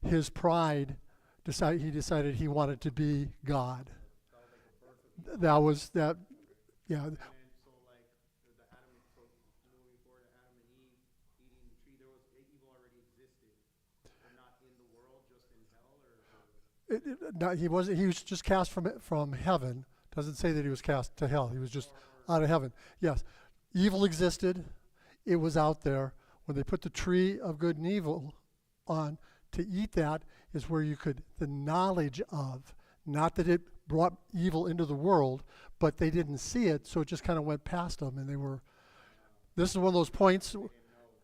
his pride, he decided he wanted to be God. That was that, yeah. And so, like the Adam, so moving forward, Adam and Eve eating the tree, there was evil already existed, but not in the world, just in hell, No, he wasn't. He was just cast from heaven. Doesn't say that he was cast to hell. He was just out of heaven. Yes, evil existed. It was out there. When they put the tree of good and evil on, to eat that is where you could, the knowledge of, not that it brought evil into the world, but they didn't see it, so it just kind of went past them, and they were. This is one of those points.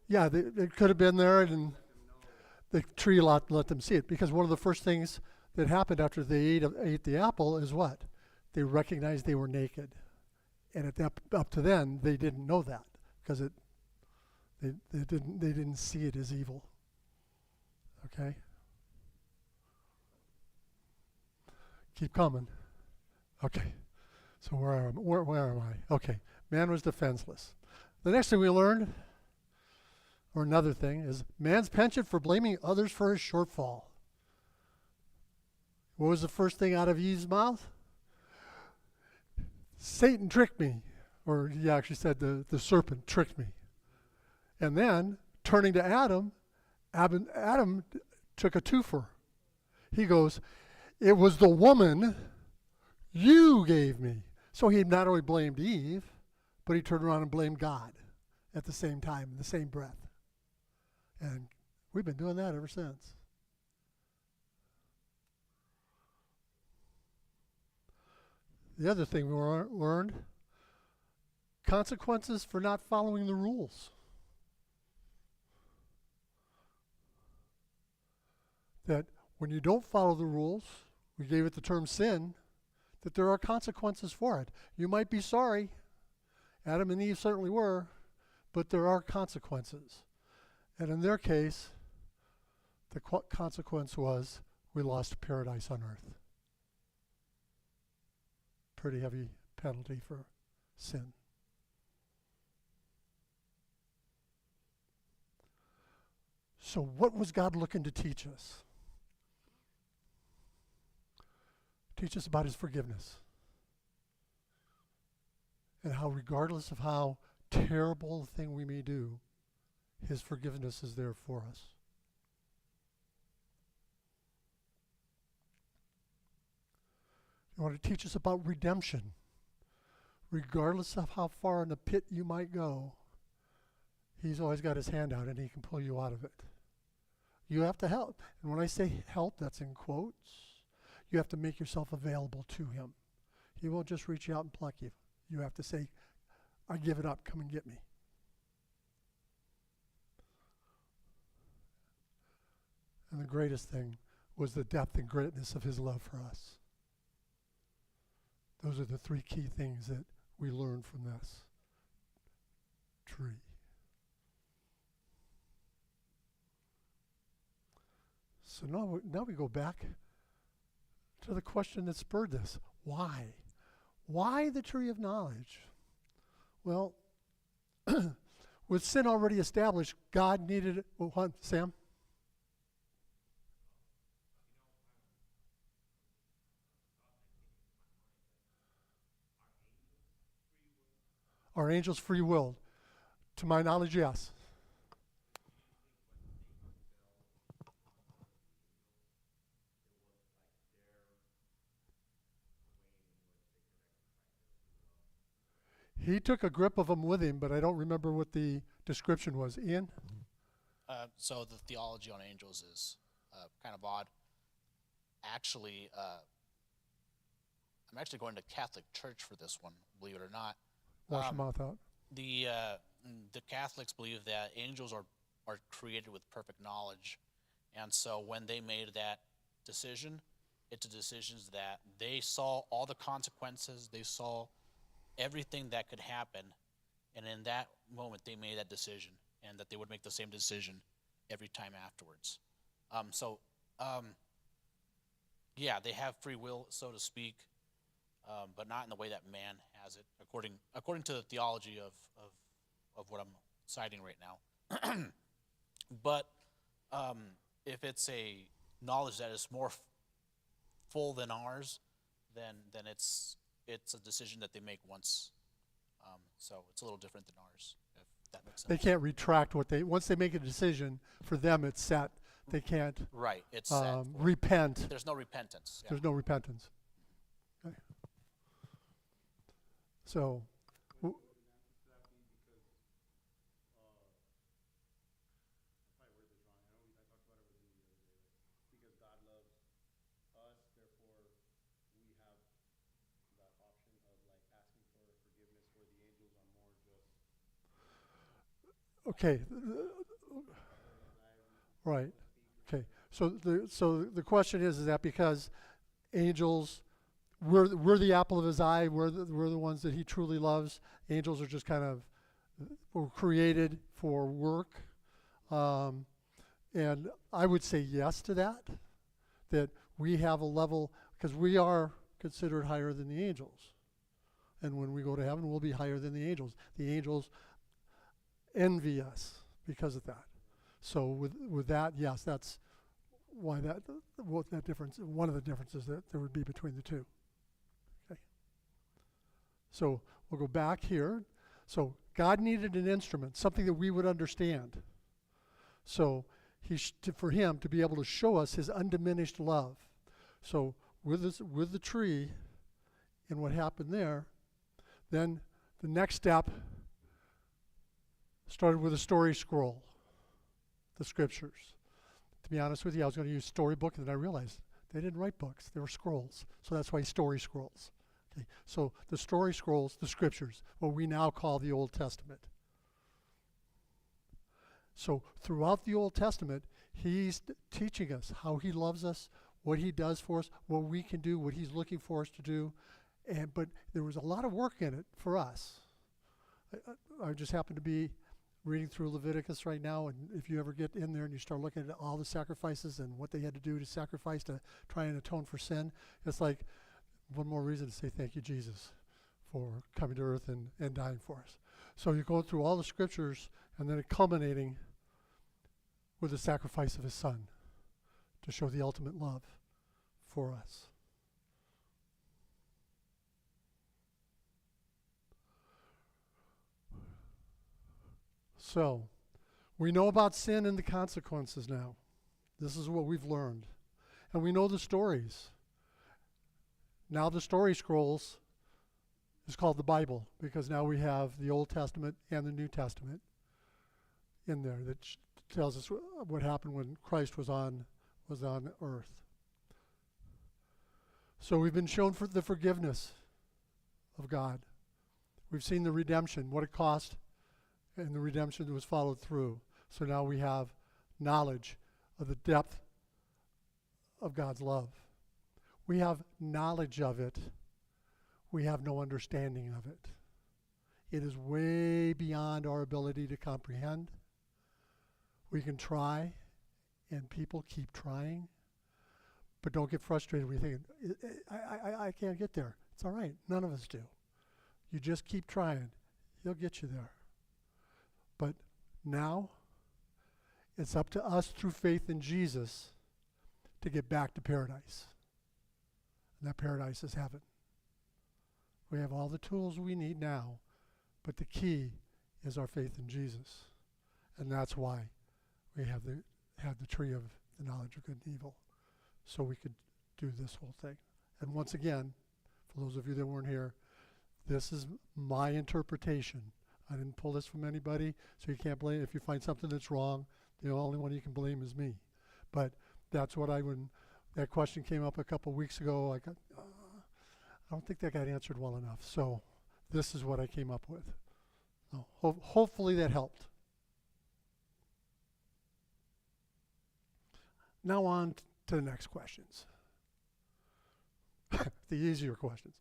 Yeah, it could have been there, and the tree let them see it, because one of the first things that happened after they ate the apple is what? They recognized they were naked, and up to then they didn't know that because they didn't see it as evil. Okay. Keep coming. Okay. So where am I? Okay. Man was defenseless. The next thing we learned, or another thing, is man's penchant for blaming others for his shortfall. What was the first thing out of Eve's mouth? Satan tricked me. Or he actually said the serpent tricked me. And then, turning to Adam took a twofer. He goes, it was the woman you gave me. So he not only blamed Eve, but he turned around and blamed God at the same time, in the same breath. And we've been doing that ever since. The other thing we learned, consequences for not following the rules. That when you don't follow the rules, we gave it the term sin, that there are consequences for it. You might be sorry. Adam and Eve certainly were, but there are consequences. And in their case, the consequence was we lost paradise on earth. Pretty heavy penalty for sin. So what was God looking to teach us? Teach us about his forgiveness. And how regardless of how terrible a thing we may do, his forgiveness is there for us. He wanted to teach us about redemption. Regardless of how far in the pit you might go, he's always got his hand out and he can pull you out of it. You have to help. And when I say help, that's in quotes. You have to make yourself available to him. He won't just reach out and pluck you. You have to say, I give it up, come and get me. And the greatest thing was the depth and greatness of his love for us. Those are the three key things that we learned from this tree. So now we go back to the question that spurred this. Why? Why the tree of knowledge? Well, with sin already established, God needed, what, Sam? Are angels free willed? To my knowledge, yes. He took a grip of them with him, but I don't remember what the description was. Ian? So the theology on angels is kind of odd. Actually, I'm actually going to Catholic Church for this one, believe it or not. Wash your mouth out. The Catholics believe that angels are created with perfect knowledge, and so when they made that decision, it's a decision that they saw all the consequences, they saw everything that could happen, and in that moment they made that decision, and that they would make the same decision every time afterwards. Yeah, they have free will, so to speak, but not in the way that man has it, according to the theology of what I'm citing right now. But if it's a knowledge that is more full than ours, then it's a decision that they make once. So it's a little different than ours, if that makes sense. They can't retract once they make a decision, for them it's set. They can't Right, it's set. repent. There's no repentance. Yeah. There's no repentance. Okay. So, Would an answer to that be because, I probably worded this wrong. I talked about it with you the other day. Because God loves us, therefore we have that option of like asking for forgiveness, where the angels are more just. okay, right. Okay, so the question is that because angels, we're the apple of his eye, we're the ones that he truly loves. Angels are just kind of, were created for work, and I would say yes to that we have a level, because we are considered higher than the angels, and when we go to heaven, we'll be higher than the angels. The angels envy us because of that. So with that, yes, that's why that difference, one of the differences that there would be between the two. Okay. So we'll go back here. So God needed an instrument, something that we would understand. So for him to be able to show us his undiminished love. So with the tree and what happened there, then the next step started with a story scroll. The scriptures. To be honest with you, I was going to use storybook, and then I realized they didn't write books; they were scrolls. So that's why story scrolls. Okay, so the story scrolls, the scriptures, what we now call the Old Testament. So throughout the Old Testament, he's teaching us how he loves us, what he does for us, what we can do, what he's looking for us to do. But there was a lot of work in it for us. I just happen to be reading through Leviticus right now, and if you ever get in there and you start looking at all the sacrifices and what they had to do to sacrifice to try and atone for sin, it's like one more reason to say thank you, Jesus, for coming to earth and dying for us. So you go through all the scriptures, and then it culminating with the sacrifice of his son to show the ultimate love for us. So, we know about sin and the consequences now. This is what we've learned. And we know the stories. Now the story scrolls is called the Bible, because now we have the Old Testament and the New Testament in there that tells us what happened when Christ was on earth. So we've been shown for the forgiveness of God. We've seen the redemption, what it cost, and the redemption that was followed through. So now we have knowledge of the depth of God's love. We have knowledge of it. We have no understanding of it. It is way beyond our ability to comprehend. We can try, and people keep trying, but don't get frustrated when you think, I can't get there. It's all right. None of us do. You just keep trying. He'll get you there. But now, it's up to us through faith in Jesus to get back to paradise. And that paradise is heaven. We have all the tools we need now, but the key is our faith in Jesus. And that's why we have the tree of the knowledge of good and evil, so we could do this whole thing. And once again, for those of you that weren't here, this is my interpretation. I didn't pull this from anybody, so you can't blame. If you find something that's wrong, the only one you can blame is me. But that's what when that question came up a couple weeks ago, I don't think that got answered well enough. So this is what I came up with. So hopefully that helped. Now on to the next questions. The easier questions.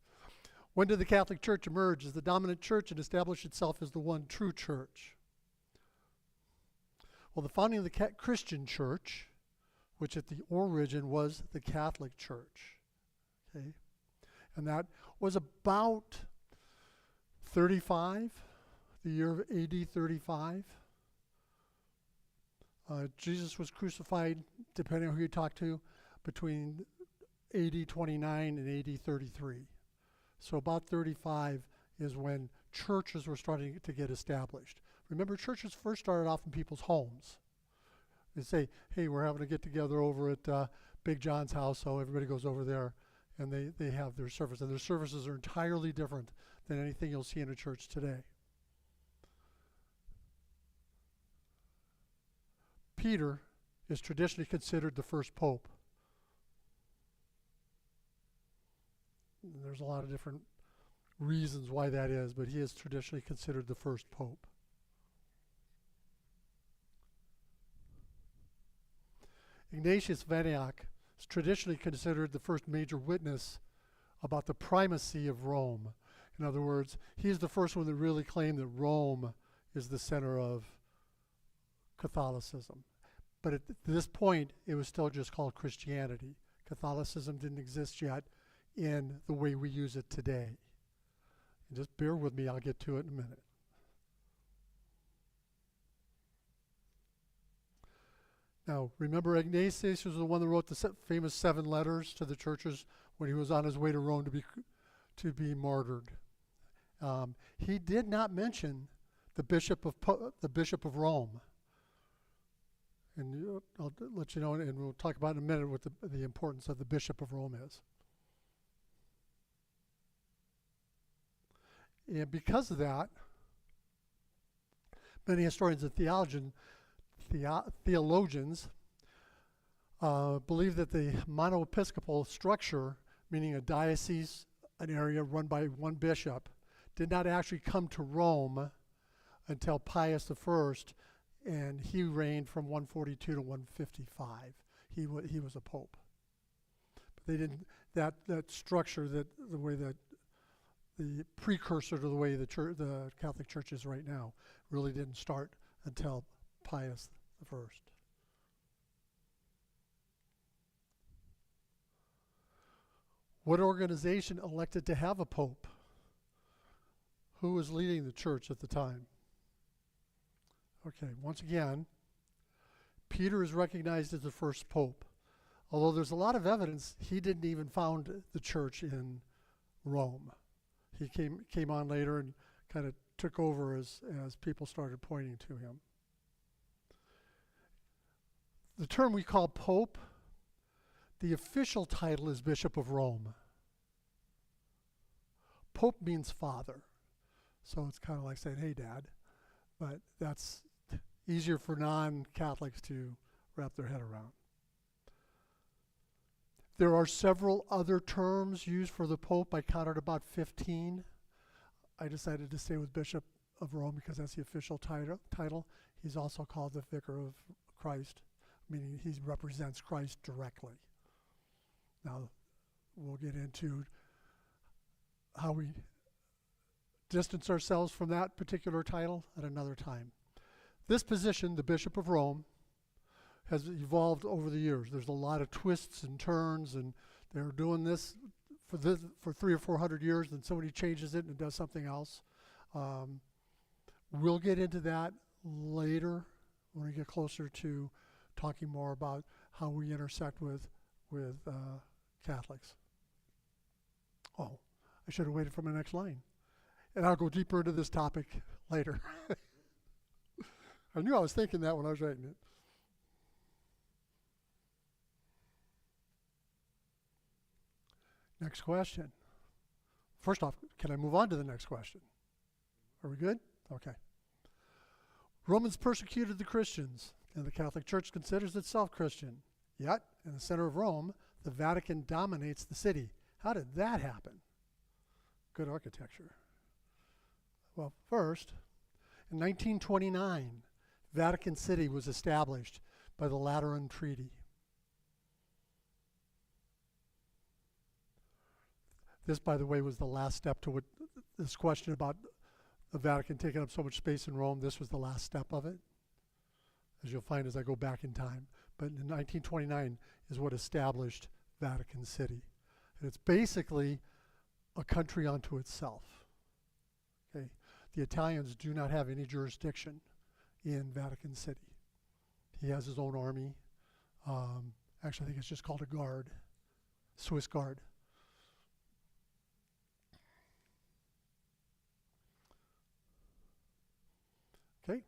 When did the Catholic Church emerge as the dominant church and establish itself as the one true church? Well, the founding of the Christian church, which at the origin was the Catholic Church, okay, and that was about 35, the year of AD 35. Jesus was crucified, depending on who you talk to, between AD 29 and AD 33. So about 35 is when churches were starting to get established. Remember, churches first started off in people's homes. They say, hey, we're having a get-together over at Big John's house, so everybody goes over there, and they have their service. And their services are entirely different than anything you'll see in a church today. Peter is traditionally considered the first pope. And there's a lot of different reasons why that is, but he is traditionally considered the first pope. Ignatius of Antioch is traditionally considered the first major witness about the primacy of Rome. In other words, he's the first one that really claimed that Rome is the center of Catholicism. But at this point, it was still just called Christianity. Catholicism didn't exist yet in the way we use it today. And just bear with me, I'll get to it in a minute. Now, remember Ignatius was the one that wrote the famous 7 letters to the churches when he was on his way to Rome to be martyred. He did not mention the Bishop of Rome. And I'll let you know, and we'll talk about in a minute what the importance of the Bishop of Rome is. And because of that, many historians and theologians believe that the monoepiscopal structure, meaning a diocese, an area run by one bishop, did not actually come to Rome until Pius I, and he reigned from 142 to 155. He was a pope. But they didn't, that structure, that the way that the precursor to the way the Catholic Church is right now, really didn't start until Pius I. What organization elected to have a pope? Who was leading the church at the time? Okay, once again, Peter is recognized as the first pope. Although there's a lot of evidence he didn't even found the church in Rome. He came on later and kind of took over as people started pointing to him. The term we call pope, the official title is Bishop of Rome. Pope means father. So it's kind of like saying, hey, Dad. But that's easier for non-Catholics to wrap their head around. There are several other terms used for the Pope. I counted about 15. I decided to stay with Bishop of Rome because that's the official title. He's also called the Vicar of Christ, meaning he represents Christ directly. Now, we'll get into how we distance ourselves from that particular title at another time. This position, the Bishop of Rome, has evolved over the years. There's a lot of twists and turns, and they're doing this for 300 or 400 years, then somebody changes it and does something else. We'll get into that later when we get closer to talking more about how we intersect with Catholics. Oh, I should have waited for my next line. And I'll go deeper into this topic later. I knew I was thinking that when I was writing it. Next question. First off, can I move on to the next question? Are we good? Okay. Romans persecuted the Christians, and the Catholic Church considers itself Christian. Yet, in the center of Rome, the Vatican dominates the city. How did that happen? Good architecture. Well, first, in 1929, Vatican City was established by the Lateran Treaty. This, by the way, was the last step to what this question about the Vatican taking up so much space in Rome. This was the last step of it, as you'll find as I go back in time. But in 1929 is what established Vatican City. And it's basically a country unto itself. Okay? The Italians do not have any jurisdiction in Vatican City. He has his own army. Actually, I think it's just called a guard, Swiss Guard. Okay.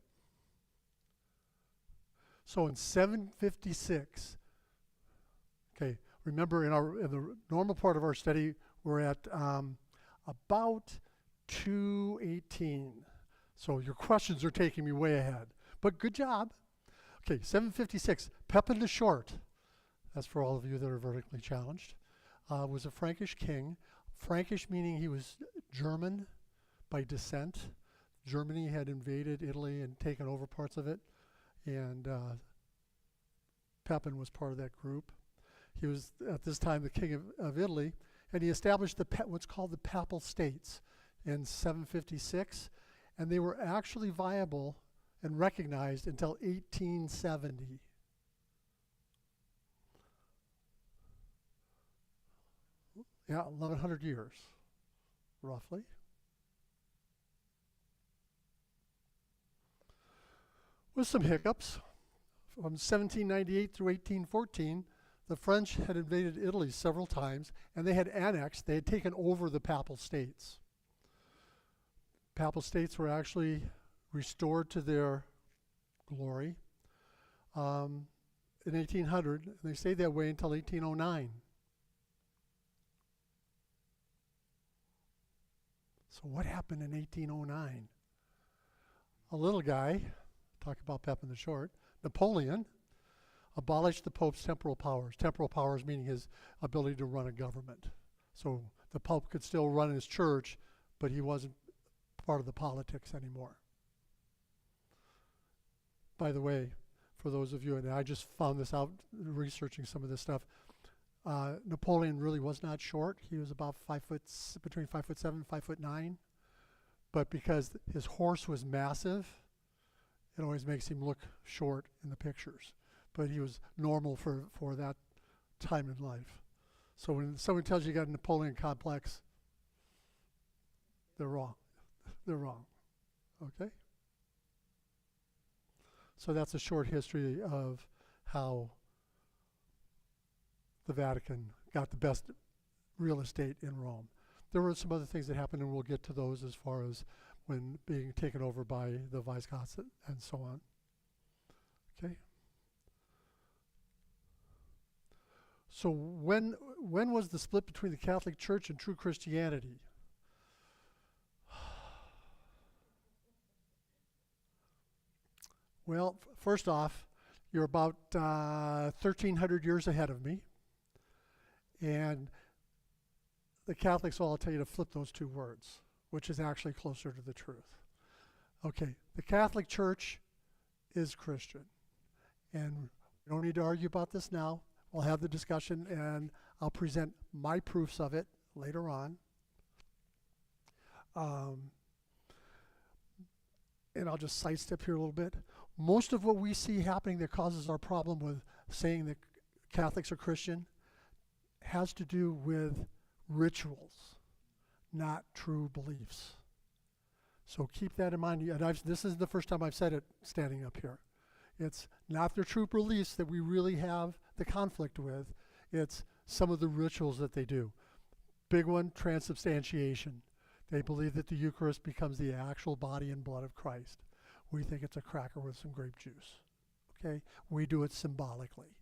So in 756, okay, remember in the normal part of our study, we're at about 218. So your questions are taking me way ahead, but good job. Okay, 756, Pepin the Short, that's for all of you that are vertically challenged, was a Frankish king. Frankish meaning he was German by descent. Germany had invaded Italy and taken over parts of it, and Pepin was part of that group. He was at this time the king of Italy, and he established what's called the Papal States in 756, and they were actually viable and recognized until 1870. Yeah, 1,100 years, roughly. With some hiccups. From 1798 through 1814, the French had invaded Italy several times, and they had annexed, they had taken over the Papal States. Papal States were actually restored to their glory in 1800, and they stayed that way until 1809. So what happened in 1809? A little guy, talk about Pepin the Short, Napoleon, abolished the Pope's temporal powers. Temporal powers meaning his ability to run a government. So the Pope could still run his church, but he wasn't part of the politics anymore. By the way, for those of you, and I just found this out researching some of this stuff, Napoleon really was not short. He was about between 5'7" and 5'9", but because his horse was massive, it always makes him look short in the pictures. But he was normal for that time in life. So when someone tells you you got a Napoleon complex, they're wrong. They're wrong. Okay? So that's a short history of how the Vatican got the best real estate in Rome. There were some other things that happened, and we'll get to those as far as when being taken over by the Visigoths and so on. Okay. So when was the split between the Catholic Church and true Christianity? Well, first off, you're about 1,300 years ahead of me. And the Catholics will all tell you to flip those two words, which is actually closer to the truth. Okay, the Catholic Church is Christian. And we don't need to argue about this now. We'll have the discussion, and I'll present my proofs of it later on. And I'll just sidestep here a little bit. Most of what we see happening that causes our problem with saying that Catholics are Christian has to do with rituals, not true beliefs. So keep that in mind. And this is the first time I've said it standing up here. It's not their true beliefs that we really have the conflict with. It's some of the rituals that they do. Big one, transubstantiation. They believe that the Eucharist becomes the actual body and blood of Christ. We think it's a cracker with some grape juice. Okay? We do it symbolically.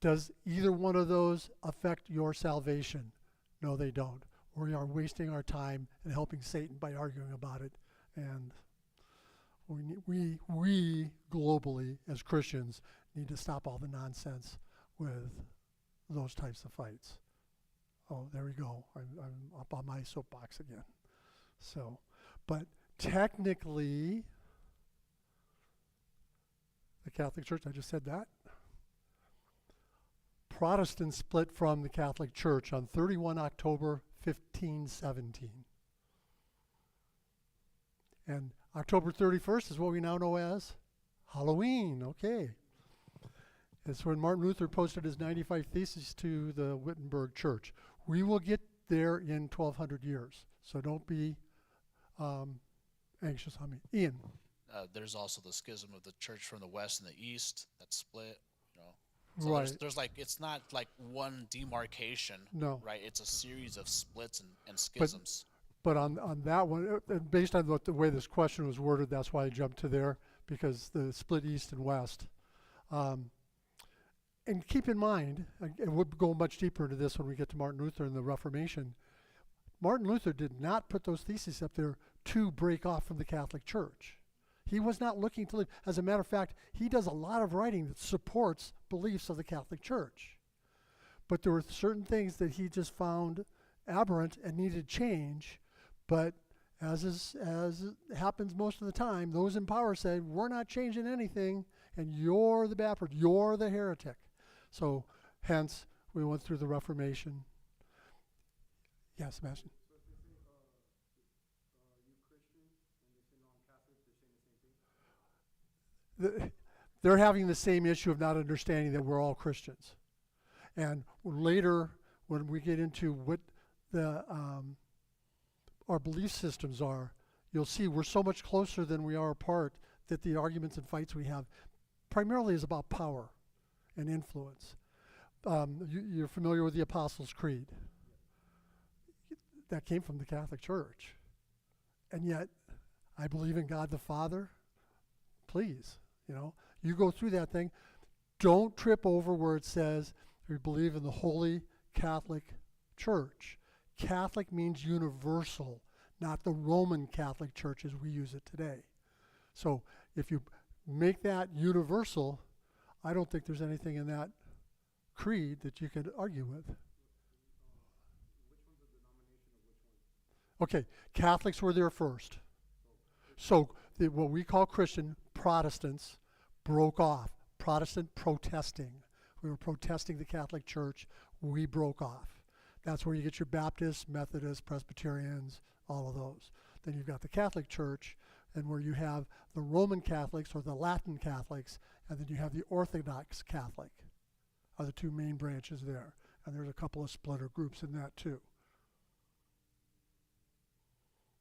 Does either one of those affect your salvation? No, they don't. We are wasting our time and helping Satan by arguing about it. And we globally, as Christians, need to stop all the nonsense with those types of fights. Oh, there we go. I'm up on my soapbox again. So, but technically, the Catholic Church, I just said that. Protestants split from the Catholic Church on 31 October 1517. And October 31st is what we now know as Halloween. Okay. It's when Martin Luther posted his 95 Theses to the Wittenberg Church. We will get there in 1,200 years. So don't be anxious on me. Ian. there's also the schism of the church from the west and the east that's split. So Right. there's like, it's not like one demarcation, No. right? It's a series of splits and But schisms. But on that one, and based on the way this question was worded, that's why I jumped to there, because the split east and west. And keep in mind, and we'll go much deeper into this when we get to Martin Luther and the Reformation. Martin Luther did not put those theses up there to break off from the Catholic Church. He was not looking to leave. As a matter of fact, he does a lot of writing that supports beliefs of the Catholic Church. But there were certain things that he just found aberrant and needed change. But as happens most of the time, those in power say, we're not changing anything, and you're the Baptist, you're the heretic. So hence, we went through the Reformation. Yes, Sebastian? So if they say, you Christian, and they say, no, I'm Catholic, they're saying the same thing? They're having the same issue of not understanding that we're all Christians. And later, when we get into what the our belief systems are, you'll see we're so much closer than we are apart that the arguments and fights we have primarily is about power and influence. You're familiar with the Apostles' Creed. That came from the Catholic Church. And yet, I believe in God the Father. Please, you go through that thing. Don't trip over where it says we believe in the Holy Catholic Church. Catholic means universal, not the Roman Catholic Church as we use it today. So if you make that universal, I don't think there's anything in that creed that you could argue with. Which one's the denomination of which one? Okay, Catholics were there first. So what we call Christian Protestants broke off. Protestant protesting. We were protesting the Catholic Church. We broke off. That's where you get your Baptists, Methodists, Presbyterians, all of those. Then you've got the Catholic Church, and where you have the Roman Catholics or the Latin Catholics, and then you have the Orthodox Catholic are the two main branches there. And there's a couple of splitter groups in that too.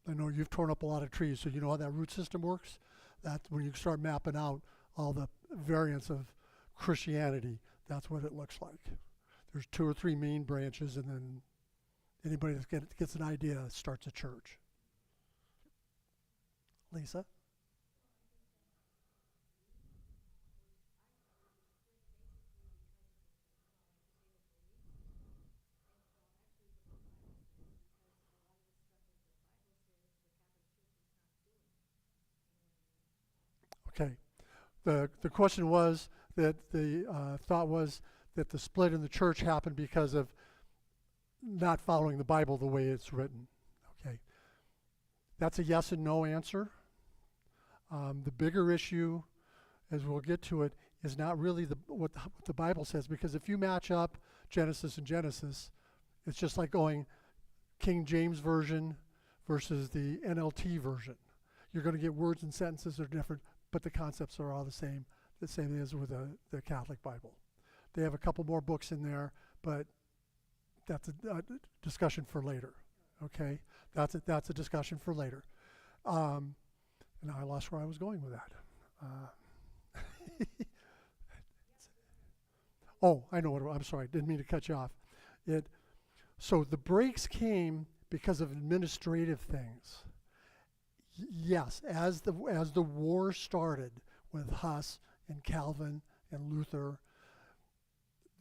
I know you've torn up a lot of trees, so you know how that root system works? That's when you start mapping out all the variants of Christianity, that's what it looks like. There's 2 or 3 main branches, and then anybody that gets an idea starts a church. Lisa? Okay. The question was that the thought was that the split in the church happened because of not following the Bible the way it's written. Okay. That's a yes and no answer. The bigger issue, as we'll get to it, is not really what the Bible says, because if you match up Genesis and Genesis, it's just like going King James Version versus the NLT version. You're going to get words and sentences that are different, but the concepts are all the same as with the Catholic Bible. They have a couple more books in there, but that's a discussion for later. Okay, that's a discussion for later. And now I lost where I was going with that. Oh, I know what. I'm sorry, didn't mean to cut you off. So the breaks came because of administrative things. Yes, as the war started with Huss and Calvin and Luther,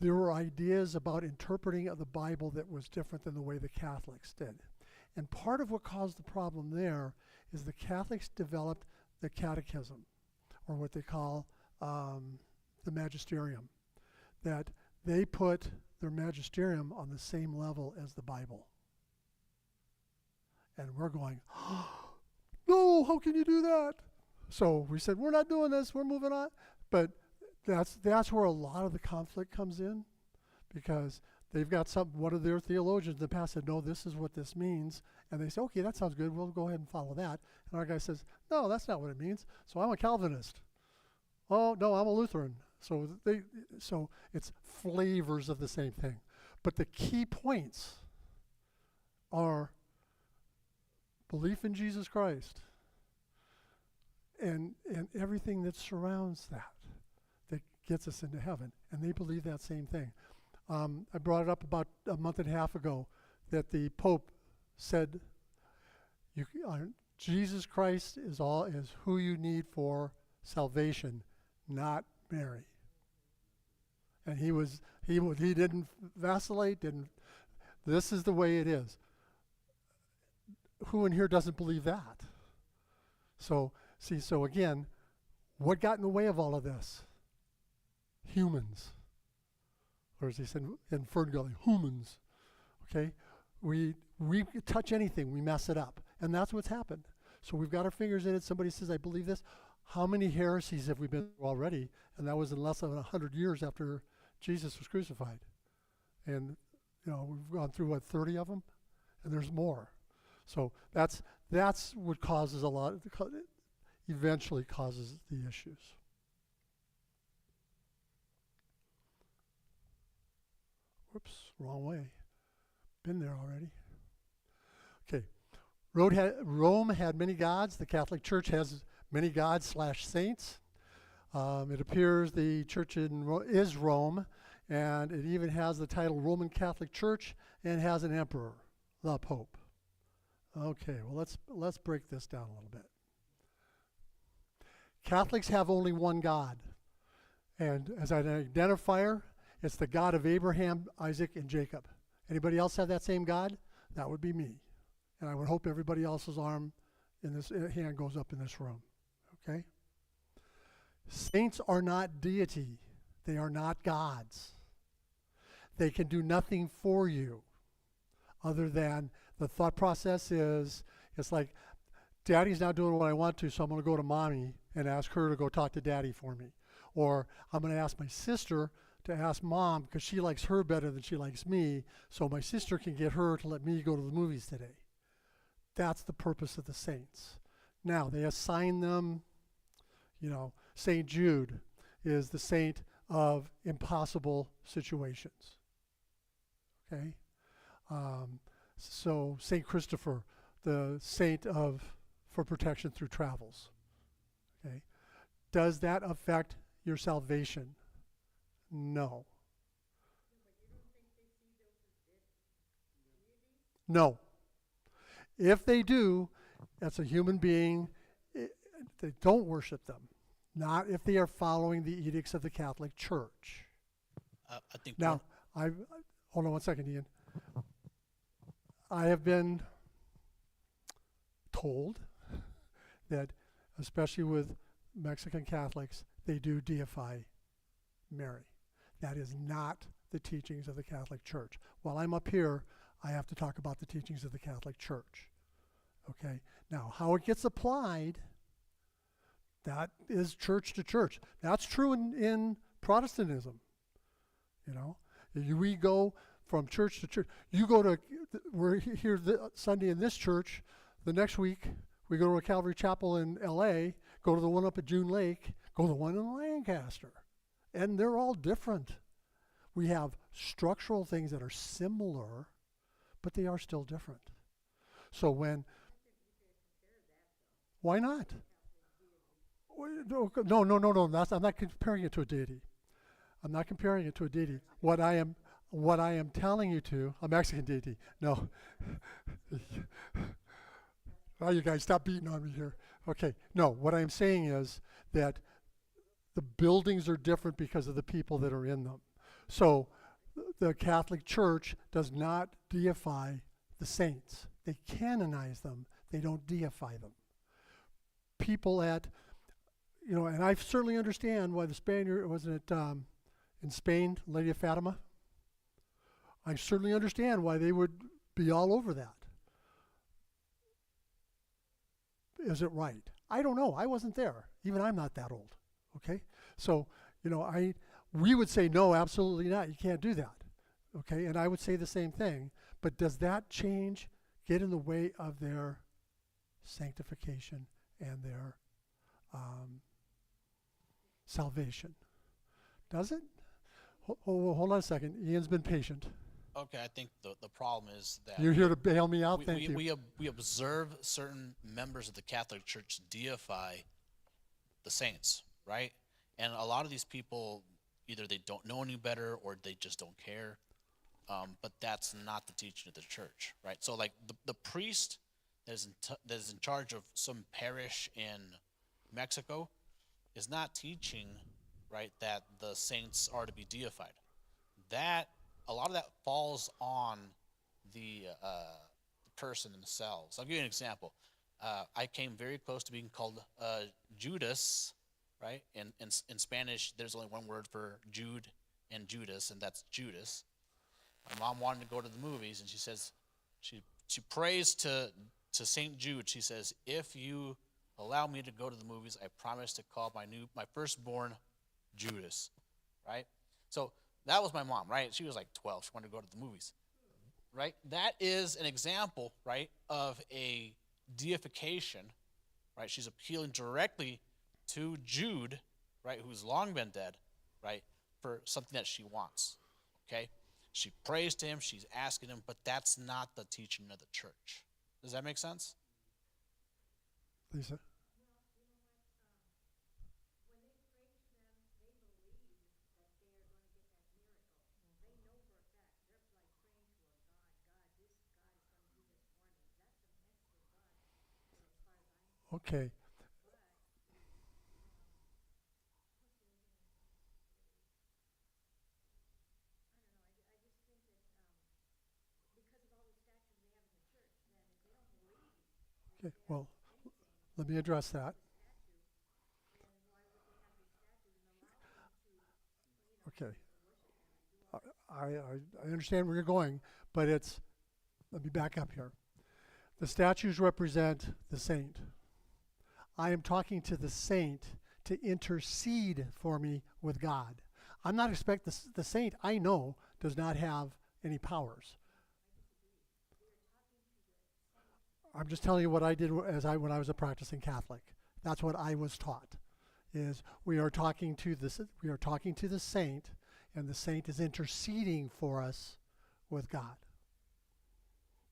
there were ideas about interpreting of the Bible that was different than the way the Catholics did. And part of what caused the problem there is the Catholics developed the catechism, or what they call the magisterium, that they put their magisterium on the same level as the Bible. And we're going, no, how can you do that? So we said, we're not doing this, we're moving on. But that's where a lot of the conflict comes in, because they've got one of their theologians in the past said, no, this is what this means. And they say, okay, that sounds good, we'll go ahead and follow that. And our guy says, no, that's not what it means. So I'm a Calvinist. Oh, no, I'm a Lutheran. So it's flavors of the same thing. But the key points are belief in Jesus Christ and everything that surrounds that gets us into heaven. And they believe that same thing. I brought it up about a month and a half ago that the Pope said, Jesus Christ is who you need for salvation, not Mary. And he didn't vacillate. This is the way it is. Who in here doesn't believe that? So again, what got in the way of all of this? Humans. Or as he said in Ferngully, humans. Okay? We touch anything, we mess it up. And that's what's happened. So we've got our fingers in it. Somebody says, I believe this. How many heresies have we been through already? And that was in less than 100 years after Jesus was crucified. And, we've gone through, 30 of them? And there's more. So that's what causes eventually causes the issues. Whoops, wrong way. Been there already. Okay. Rome had many gods. The Catholic Church has many gods / saints. It appears the church is Rome, and it even has the title Roman Catholic Church and has an emperor, the Pope. Okay, well let's break this down a little bit. Catholics have only one God, and as an identifier, it's the God of Abraham, Isaac, and Jacob. Anybody else have that same God? That would be me. And I would hope everybody else's hand goes up in this room. Okay? Saints are not deity. They are not gods. They can do nothing for you other than the thought process is, it's like, Daddy's not doing what I want to, so I'm going to go to Mommy and ask her to go talk to Daddy for me. Or I'm going to ask my sister to ask Mom because she likes her better than she likes me, so my sister can get her to let me go to the movies today. That's the purpose of the saints. Now, they assign them, St. Jude is the saint of impossible situations. Okay? So St. Christopher, the saint for protection through travels. Okay? Does that affect your salvation? No. No. If they do, that's a human being. They don't worship them. Not if they are following the edicts of the Catholic Church. I think Now, hold on one second, Ian. I have been told that, especially with Mexican Catholics, they do deify Mary. That is not the teachings of the Catholic Church. While I'm up here, I have to talk about the teachings of the Catholic Church. Okay? Now, how it gets applied, that is church to church. That's true in Protestantism. We go from church to church. We're here Sunday in this church. The next week, we go to a Calvary Chapel in L.A., go to the one up at June Lake, go to the one in Lancaster. And they're all different. We have structural things that are similar, but they are still different. So why not? No. I'm not comparing it to a deity. I'm not comparing it to a deity. What I am telling you to, a Mexican deity. No. Oh, you guys, stop beating on me here. Okay. No, what I'm saying is that the buildings are different because of the people that are in them. So the Catholic Church does not deify the saints. They canonize them. They don't deify them. People and I certainly understand why the Spaniard, wasn't it in Spain, Lady of Fatima? I certainly understand why they would be all over that. Is it right? I don't know. I wasn't there. Even I'm not that old. Okay? So, we would say, no, absolutely not. You can't do that. Okay? And I would say the same thing. But does that get in the way of their sanctification and their salvation? Does it? Hold on a second. Ian's been patient. Okay, I think the problem is that You're here to bail me out. Thank you. We observe certain members of the Catholic Church deify the saints, right? And a lot of these people, either they don't know any better or they just don't care. But that's not the teaching of the church, right? So, like the priest that is in charge of some parish in Mexico is not teaching, right, that the saints are to be deified. That a lot of that falls on the person themselves. I'll give you an example. I came very close to being called Judas, right? In Spanish, there's only one word for Jude and Judas, and that's Judas. My mom wanted to go to the movies, and she says, she prays to Saint Jude. She says, if you allow me to go to the movies, I promise to call my firstborn Judas, right? So that was my mom, right? She was like 12. She wanted to go to the movies, right? That is an example, right, of a deification, right? She's appealing directly to Jude, right, who's long been dead, right, for something that she wants, okay? She prays to him, she's asking him, but that's not the teaching of the church. Does that make sense? Lisa? Okay. Okay, well, let me address that. Okay. I understand where you're going, but let me back up here. The statues represent the saint. I am talking to the saint to intercede for me with God. I'm not expecting the saint I know does not have any powers. I'm just telling you what I did when I was a practicing Catholic. That's what I was taught. Is we are talking to the saint, and the saint is interceding for us with God.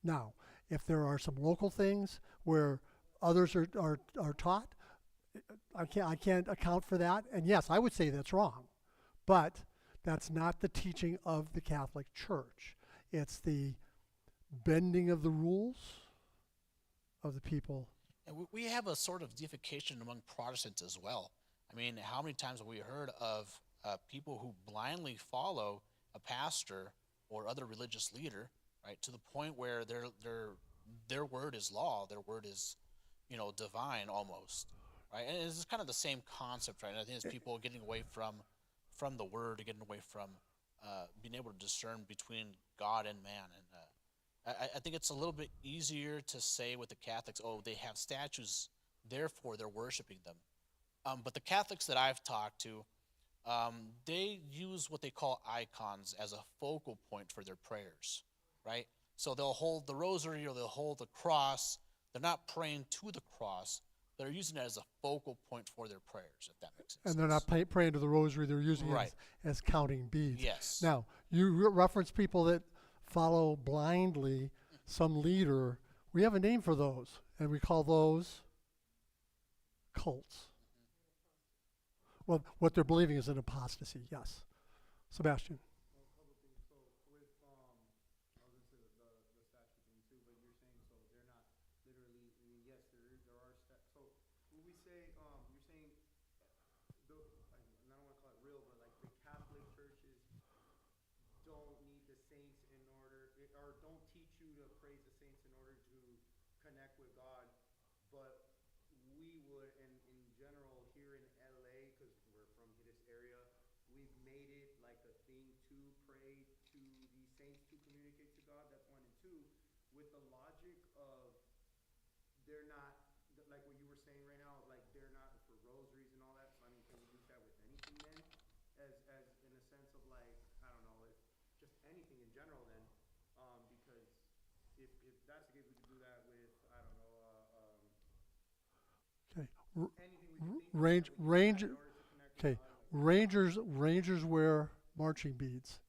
Now, if there are some local things where others are taught, I can't account for that. And yes, I would say that's wrong, but that's not the teaching of the Catholic Church. It's the bending of the rules of the people. And we have a sort of deification among Protestants as well. I mean, how many times have we heard of people who blindly follow a pastor or other religious leader, right, to the point where their word is law, their word is, divine almost, right? And it's kind of the same concept, right? And I think it's people getting away from the word, getting away from being able to discern between God and man. And I think it's a little bit easier to say with the Catholics, oh, they have statues, therefore they're worshiping them. But the Catholics that I've talked to, they use what they call icons as a focal point for their prayers, right? So they'll hold the rosary or they'll hold the cross. They're not praying to the cross. They're using it as a focal point for their prayers, if that makes sense. And they're not praying to the rosary. They're using it as counting beads. Yes. Now, you reference people that follow blindly some leader. We have a name for those, and we call those cults. Well, what they're believing is an apostasy, yes. Sebastian. Well, a couple things. So with I was into the statue thing too, but you're saying so they're not literally. I mean, yes, there are so when we say you're saying the I don't want to call it real, but like the Catholic churches don't need the saints in order, or don't teach you to praise the saints in order to connect with God, but we would, and in general here in LA, because we're from this area, we've made it like a thing to pray to the saints to communicate to God. That's one. And two, with the logic of they're not, like what you were saying right now, like they're not for rosaries and all that. So I mean, can we use that with anything then? As in a sense of like, I don't know, if just anything in general then, because if that's the case, we could do that with, I don't know, Okay. anything we could think of Range. in order to connect with Okay. God. Rangers wear marching beads.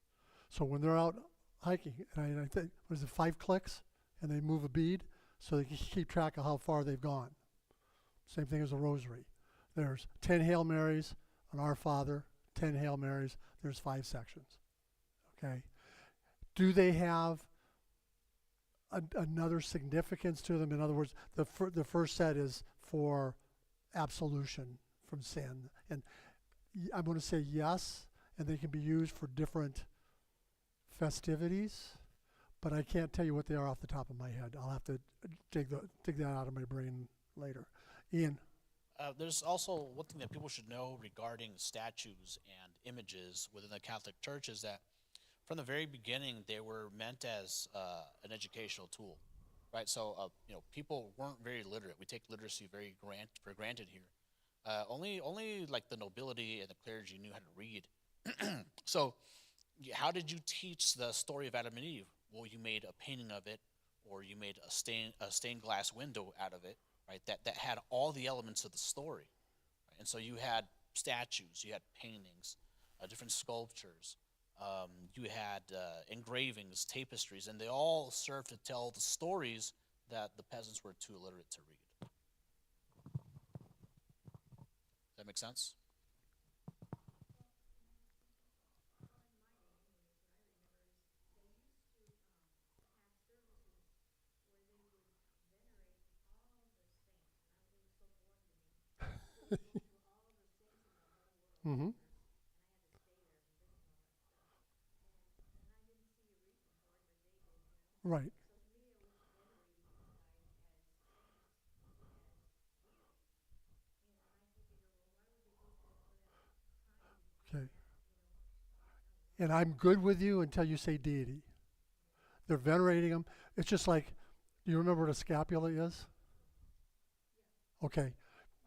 So when they're out hiking, and I think, what is it, 5 clicks, and they move a bead, so they can keep track of how far they've gone. Same thing as a rosary. There's 10 Hail Marys, an Our Father, 10 Hail Marys. There's 5 sections. Okay? Do they have another significance to them? In other words, the first set is for absolution from sin. And I'm going to say yes, and they can be used for different festivities, but I can't tell you what they are off the top of my head. I'll have to dig that out of my brain later. Ian? There's also one thing that people should know regarding statues and images within the Catholic Church is that from the very beginning, they were meant as an educational tool, right? So, people weren't very literate. We take literacy for granted here. Only like the nobility and the clergy knew how to read. So, how did you teach the story of Adam and Eve? Well, you made a painting of it, or you made a stained glass window out of it, right? That had all the elements of the story, right? And so you had statues, you had paintings, different sculptures. You had engravings, tapestries, and they all served to tell the stories that the peasants were too illiterate to read. Does that make sense? Mm-hmm. Right. Okay. And I'm good with you until you say deity. They're venerating them. It's just like, do you remember what a scapula is? Okay.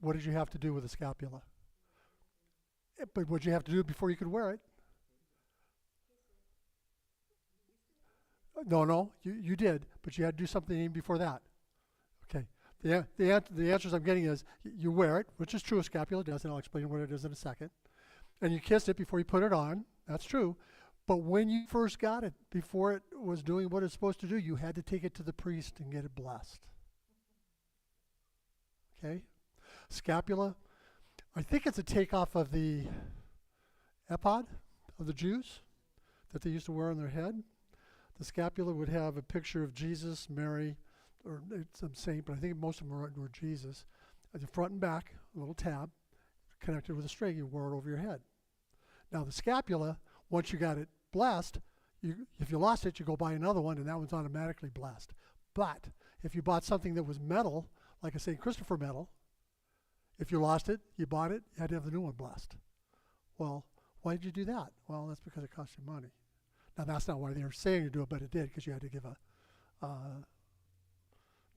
What did you have to do with a scapula? But what did you have to do before you could wear it? No, you did, but you had to do something even before that. Okay. The answers I'm getting is you wear it, which is true. A scapula does, and I'll explain what it is in a second. And you kissed it before you put it on. That's true. But when you first got it, before it was doing what it's supposed to do, you had to take it to the priest and get it blessed. Okay? Scapula, I think it's a takeoff of the ephod of the Jews that they used to wear on their head. The scapula would have a picture of Jesus, Mary, or some saint, but I think most of them were Jesus. At the front and back, a little tab connected with a string. You wore it over your head. Now the scapula, once you got it blessed, if you lost it, you go buy another one, and that one's automatically blessed. But if you bought something that was metal, like a St. Christopher medal, if you lost it, you bought it, you had to have the new one blessed. Well, why did you do that? Well, that's because it cost you money. Now, that's not why they were saying to do it, but it did, because you had to give a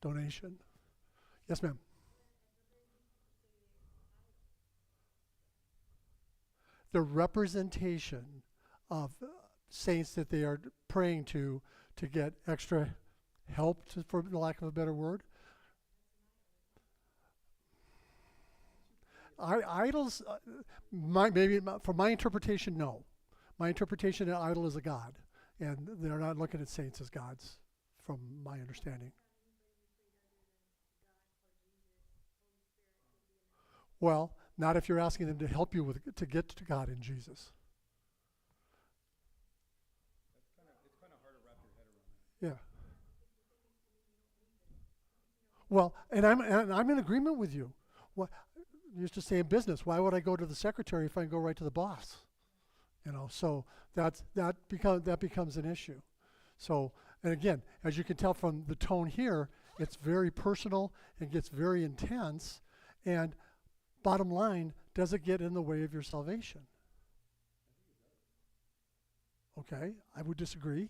donation. Yes, ma'am. The representation of saints that they are praying to get extra help, for the lack of a better word. Idols, from my interpretation, no. My interpretation, an idol is a god, and they're not looking at saints as gods, from my understanding. Well, not if you're asking them to help you to get to God in Jesus. It's kind of hard to wrap your head around that. Yeah. Well, and I'm in agreement with you. What you used to say in business, why would I go to the secretary if I can go right to the boss? So that becomes an issue. So, and again, as you can tell from the tone here, it's very personal and gets very intense. And bottom line, does it get in the way of your salvation? Okay, I would disagree,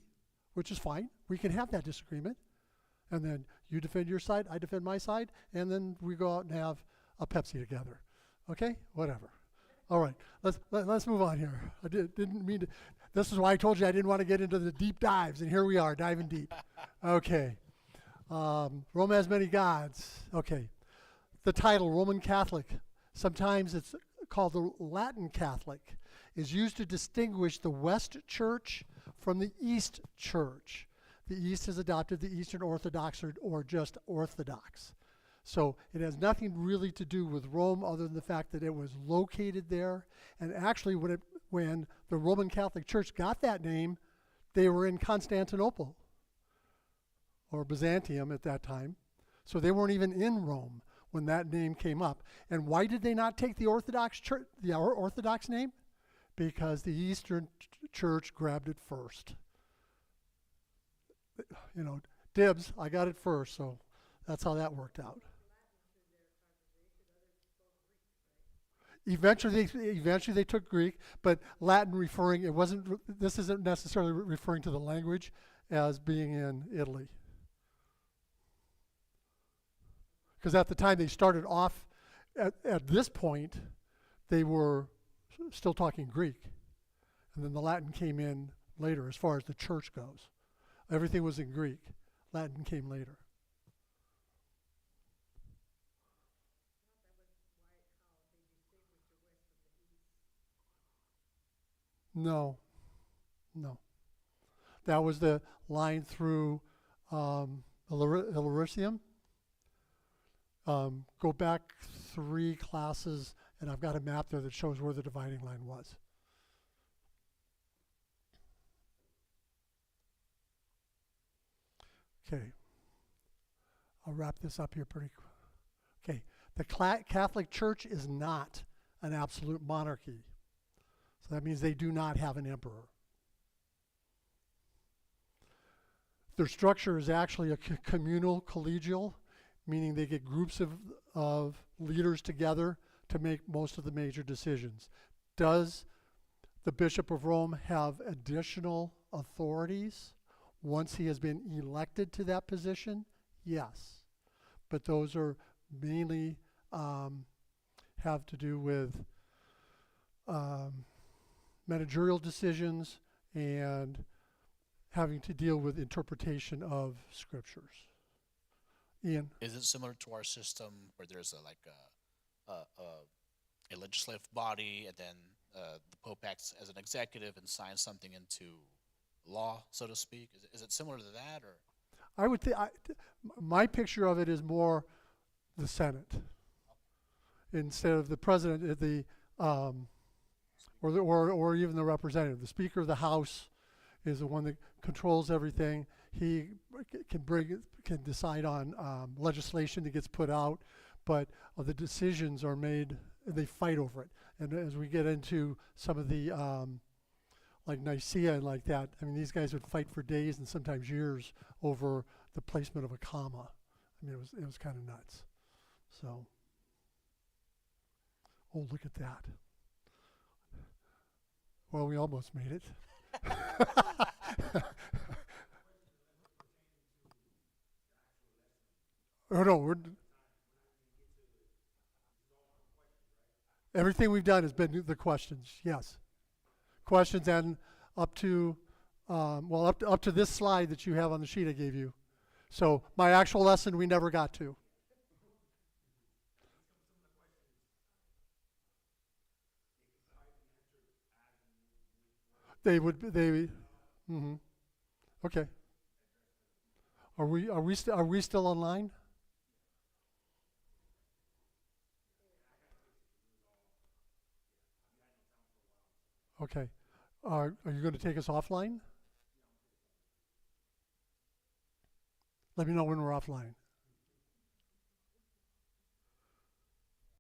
which is fine. We can have that disagreement. And then you defend your side, I defend my side, and then we go out and have a Pepsi together. Okay, whatever. All right, let's move on here. I didn't mean to. This is why I told you I didn't want to get into the deep dives, and here we are, diving deep. Okay, Rome has many gods. Okay, the title Roman Catholic, sometimes it's called the Latin Catholic, is used to distinguish the West Church from the East Church. The East has adopted the Eastern Orthodox or just Orthodox. So it has nothing really to do with Rome other than the fact that it was located there. And actually, when the Roman Catholic Church got that name, they were in Constantinople, or Byzantium at that time. So they weren't even in Rome when that name came up. And why did they not take the Orthodox Church, the Orthodox name? Because the Eastern Church grabbed it first. You know, dibs, I got it first, so that's how that worked out. Eventually they took Greek, but Latin this isn't necessarily referring to the language as being in Italy. Because at the time they started off, at this point, they were still talking Greek. And then the Latin came in later as far as the church goes. Everything was in Greek. Latin came later. No. That was the line through Illyricum. Go back 3 classes, and I've got a map there that shows where the dividing line was. Okay. I'll wrap this up here pretty quick. Okay. The Catholic Church is not an absolute monarchy. So that means they do not have an emperor. Their structure is actually a communal collegial, meaning they get groups of leaders together to make most of the major decisions. Does the Bishop of Rome have additional authorities once he has been elected to that position? Yes. But those are mainly have to do with managerial decisions and having to deal with interpretation of scriptures. Ian? Is it similar to our system where there's a legislative body, and then the Pope acts as an executive and signs something into law, so to speak? Is it similar to that, or? I would think my picture of it is more the Senate instead of the president, or even the representative. The Speaker of the House is the one that controls everything. He can decide on legislation that gets put out, but the decisions are made, and they fight over it. And as we get into some of the like Nicaea and like that, I mean, these guys would fight for days and sometimes years over the placement of a comma. I mean, it was kind of nuts. So, oh, look at that. Well, we almost made it. Oh no, everything we've done has been the questions. Yes, questions, and up to up to this slide that you have on the sheet I gave you. So my actual lesson we never got to. They would. Mm-hmm. Okay. Are we still online? Okay. Are you going to take us offline? Let me know when we're offline.